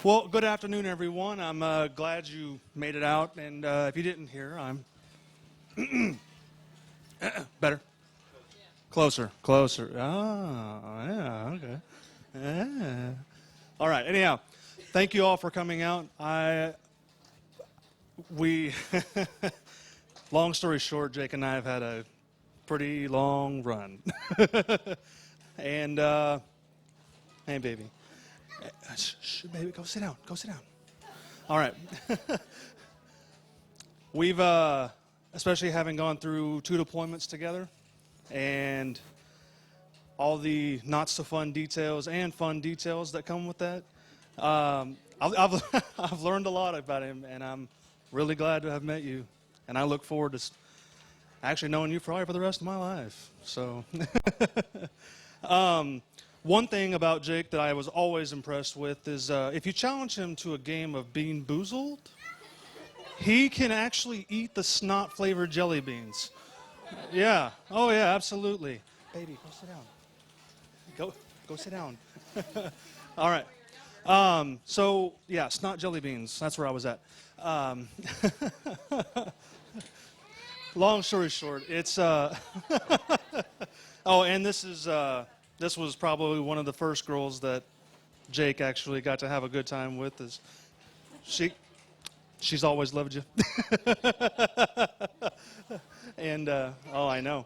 Well, good afternoon, everyone. I'm glad you made it out, and if you didn't hear, I'm better, closer, closer. Oh, yeah, okay. Yeah. All right. Anyhow, thank you all for coming out. Long story short, Jake and I have had a pretty long run, and hey, baby. Shh, baby, go sit down. Go sit down. All right. We've, especially having gone through 2 deployments together, and all the not so fun details and fun details that come with that. I've learned a lot about him, and I'm really glad to have met you. And I look forward to actually knowing you probably for the rest of my life. So. One thing about Jake that I was always impressed with is if you challenge him to a game of Bean Boozled, he can actually eat the snot-flavored jelly beans. Yeah. Oh, yeah, absolutely. Baby, go sit down. Go sit down. All right. So, yeah, snot jelly beans. That's where I was at. Long story short, it's... oh, and this is... This was probably one of the first girls that Jake actually got to have a good time with. Is she's always loved you. And oh, I know.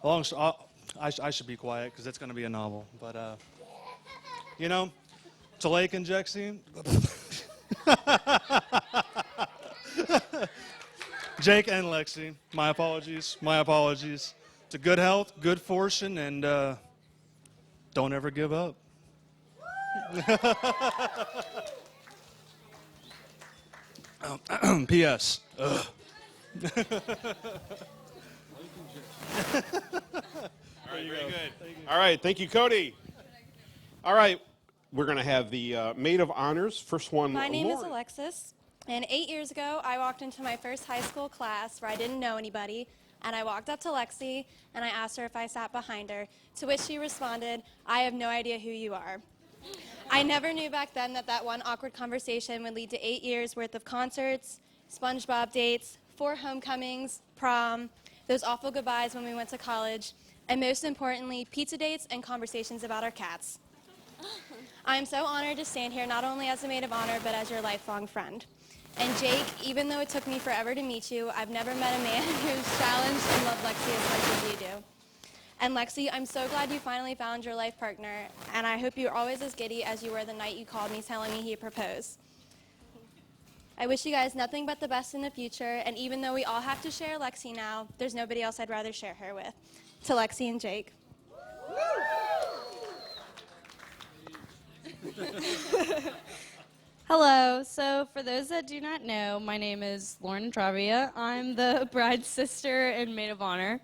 I should be quiet because it's going to be a novel. But you know, to Lake and Jexy, Jake and Lexi, my apologies. My apologies. To good health, good fortune, and. Don't ever give up. P.S. Very good. All right, thank you, Cody. All right, we're going to have the maid of honors. First one, My name is Lauren. Alexis, and 8 years ago, I walked into my first high school class where I didn't know anybody, and I walked up to Lexi, and I asked her if I sat behind her, to which she responded, "I have no idea who you are." I never knew back then that one awkward conversation would lead to 8 years worth of concerts, SpongeBob dates, 4 homecomings, prom, those awful goodbyes when we went to college, and most importantly, pizza dates and conversations about our cats. I am so honored to stand here not only as a maid of honor, but as your lifelong friend. And Jake, even though it took me forever to meet you, I've never met a man who's challenged and loved Lexi as much as you do. And Lexi, I'm so glad you finally found your life partner, and I hope you're always as giddy as you were the night you called me telling me he proposed. I wish you guys nothing but the best in the future, and even though we all have to share Lexi now, there's nobody else I'd rather share her with. To Lexi and Jake. Hello. So for those that do not know, my name is Lauren Travia. I'm the bride's sister and maid of honor.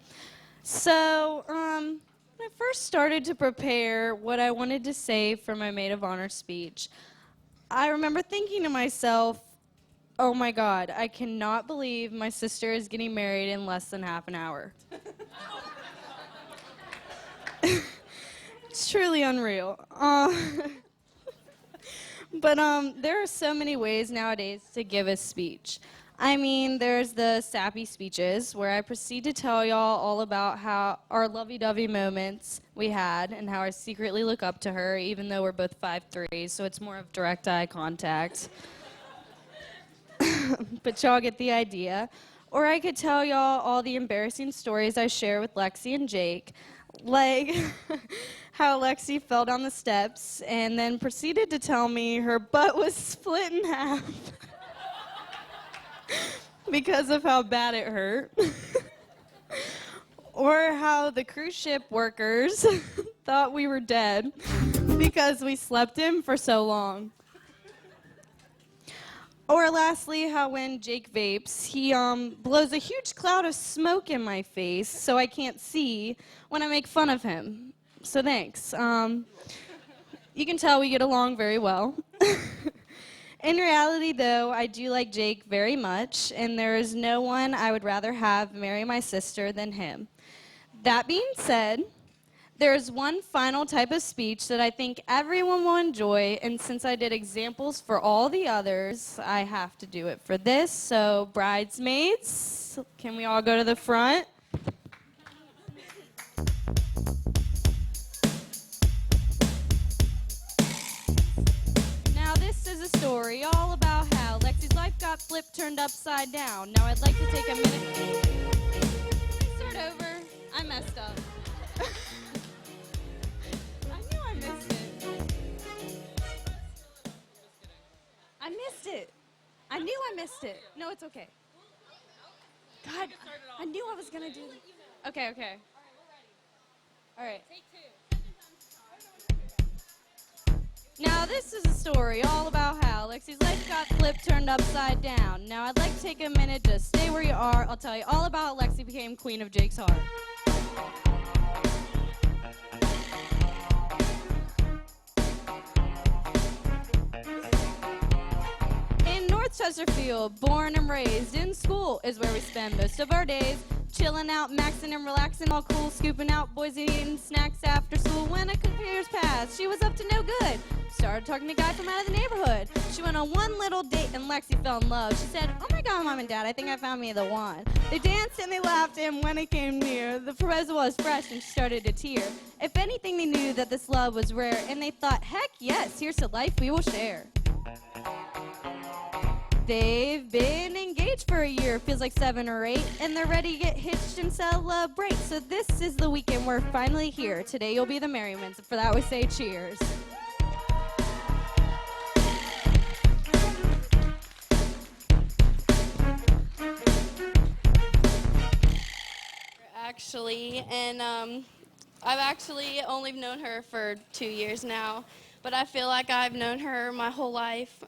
So when I first started to prepare what I wanted to say for my maid of honor speech, I remember thinking to myself, oh my God, I cannot believe my sister is getting married in less than half an hour. It's truly unreal. But there are so many ways nowadays to give a speech. I mean, there's the sappy speeches where I proceed to tell y'all all about how our lovey-dovey moments we had and how I secretly look up to her, even though we're both 5'3", so it's more of direct eye contact. But y'all get the idea. Or I could tell y'all all the embarrassing stories I share with Lexi and Jake, like how Lexi fell down the steps and then proceeded to tell me her butt was split in half because of how bad it hurt. Or how the cruise ship workers thought we were dead because we slept in for so long. Or lastly, how when Jake vapes, he blows a huge cloud of smoke in my face so I can't see when I make fun of him. So thanks. You can tell we get along very well. In reality, though, I do like Jake very much, and there is no one I would rather have marry my sister than him. That being said, There's one final type of speech that I think everyone will enjoy, and since I did examples for all the others, I have to do it for this. So, bridesmaids, can we all go to the front? Now, this is a story all about how Lexi's life got flipped, turned upside down. Now, I'd like to take a minute. Can I start over? I messed up. I missed it. I knew I missed it. No, it's okay. God, I knew I was going to do that. Okay. All right. Now, this is a story all about how Lexi's life got flipped, turned upside down. Now, I'd like to take a minute to stay where you are. I'll tell you all about how Lexi became queen of Jake's heart. Chesterfield, born and raised in school is where we spend most of our days. Chilling out, maxing and relaxing, all cool, scooping out boys and eating snacks after school. When a couple years passed, she was up to no good. Started talking to a guy from out of the neighborhood. She went on one little date and Lexi fell in love. She said, "Oh my God, Mom and Dad, I think I found me the one." They danced and they laughed, and when it came near, the proposal was fresh and she started to tear. If anything, they knew that this love was rare, and they thought, heck yes, here's a life we will share. They've been engaged for a year, feels like 7 or 8, and they're ready to get hitched and celebrate. So this is the weekend we're finally here. Today you'll be the merry ones, and for that we say cheers. I've actually only known her for 2 years now, but I feel like I've known her my whole life.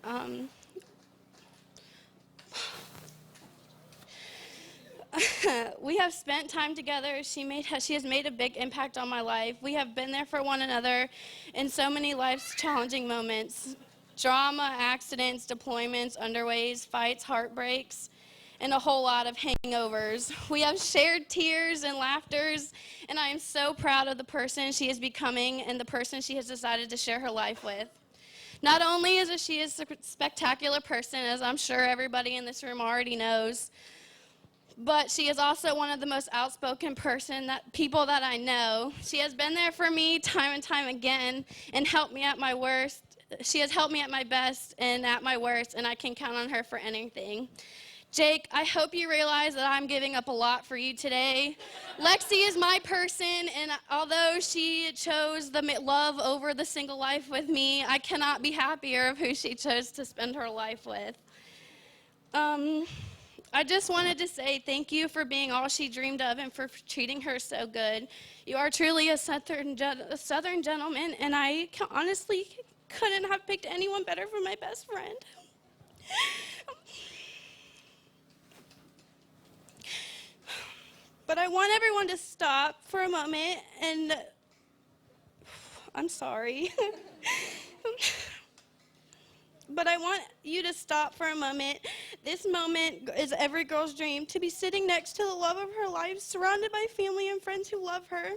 We have spent time together. She has made a big impact on my life. We have been there for one another in so many life's challenging moments. Drama, accidents, deployments, underways, fights, heartbreaks, and a whole lot of hangovers. We have shared tears and laughters, and I am so proud of the person she is becoming and the person she has decided to share her life with. Not only is she a spectacular person, as I'm sure everybody in this room already knows, but she is also one of the most outspoken people that I know. She has been there for me time and time again and helped me at my worst. She has helped me at my best and at my worst, and I can count on her for anything. Jake, I hope you realize that I'm giving up a lot for you today. Lexi is my person, and although she chose the love over the single life with me, I cannot be happier of who she chose to spend her life with. I just wanted to say thank you for being all she dreamed of and for treating her so good. You are truly a Southern gentleman, and I honestly couldn't have picked anyone better for my best friend. But I want everyone to stop for a moment, and I'm sorry. But I want you to stop for a moment. This moment is every girl's dream, to be sitting next to the love of her life, surrounded by family and friends who love her.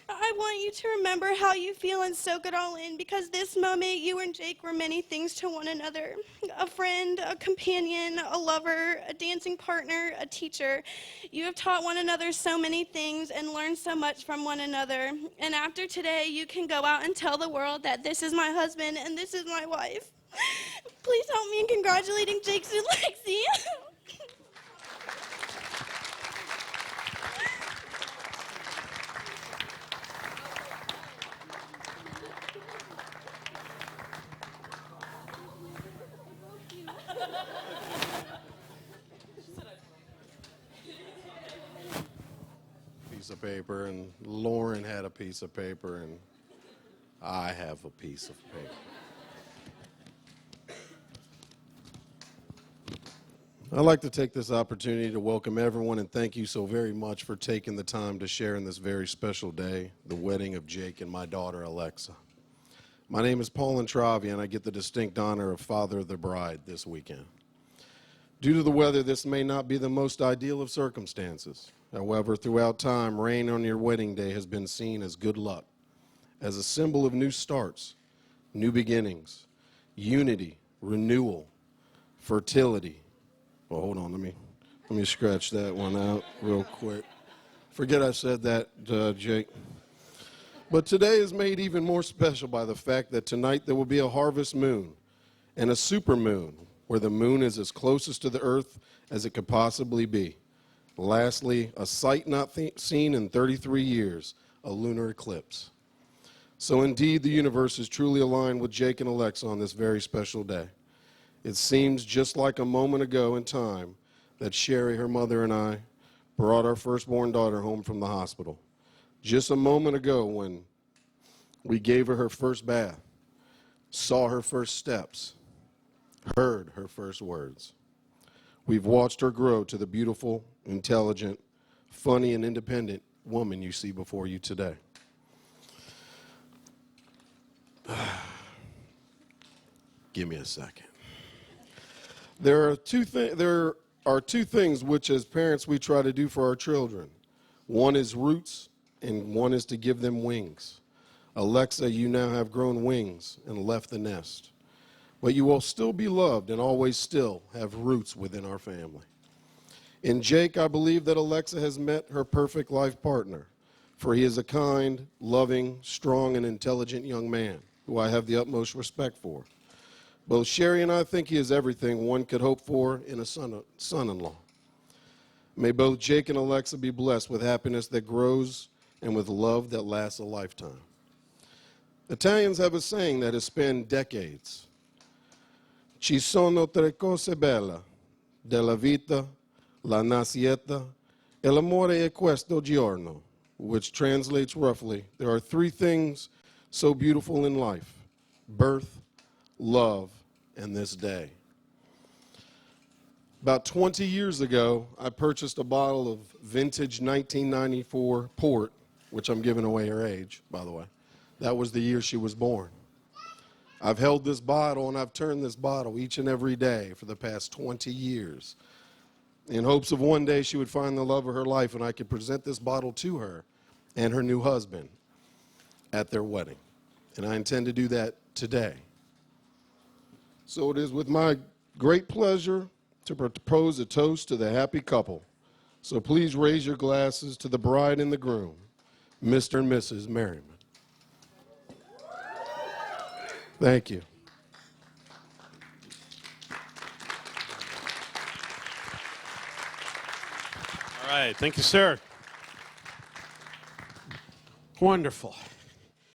I want you to remember how you feel and soak it all in, because this moment, you and Jake were many things to one another. A friend, a companion, a lover, a dancing partner, a teacher. You have taught one another so many things and learned so much from one another. And after today, you can go out and tell the world that this is my husband and this is my wife. Please help me in congratulating Jake and Lexi. Piece of paper, and Lauren had a piece of paper, and I have a piece of paper. I'd like to take this opportunity to welcome everyone and thank you so very much for taking the time to share in this very special day, the wedding of Jake and my daughter, Alexa. My name is Paul Intravia, and I get the distinct honor of father of the bride this weekend. Due to the weather, this may not be the most ideal of circumstances. However, throughout time, rain on your wedding day has been seen as good luck, as a symbol of new starts, new beginnings, unity, renewal, fertility. Well, hold on, let me scratch that one out real quick. Forget I said that, Jake. But today is made even more special by the fact that tonight there will be a harvest moon and a supermoon, where the moon is as closest to the earth as it could possibly be. Lastly, a sight not seen in 33 years, a lunar eclipse. So indeed, the universe is truly aligned with Jake and Alexa on this very special day. It seems just like a moment ago in time that Sherry, her mother, and I brought our firstborn daughter home from the hospital. Just a moment ago when we gave her her first bath, saw her first steps, heard her first words. We've watched her grow to the beautiful, intelligent, funny, and independent woman you see before you today. Give me a second. There are two things which, as parents, we try to do for our children. One is roots, and one is to give them wings. Alexa, you now have grown wings and left the nest. But you will still be loved and always still have roots within our family. In Jake, I believe that Alexa has met her perfect life partner, for he is a kind, loving, strong, and intelligent young man who I have the utmost respect for. Both Sherry and I think he is everything one could hope for in a son-in-law. May both Jake and Alexa be blessed with happiness that grows and with love that lasts a lifetime. Italians have a saying that has spanned decades. Ci sono tre cose belle della vita, la nascita, e l'amore è questo giorno, which translates roughly, there are three things so beautiful in life: birth, love, and this day. About 20 years ago, I purchased a bottle of vintage 1994 port, which I'm giving away her age, by the way. That was the year she was born. I've held this bottle and I've turned this bottle each and every day for the past 20 years in hopes of one day she would find the love of her life and I could present this bottle to her and her new husband at their wedding. And I intend to do that today. So it is with my great pleasure to propose a toast to the happy couple. So please raise your glasses to the bride and the groom, Mr. and Mrs. Merriman. Thank you. All right, thank you, sir. Wonderful.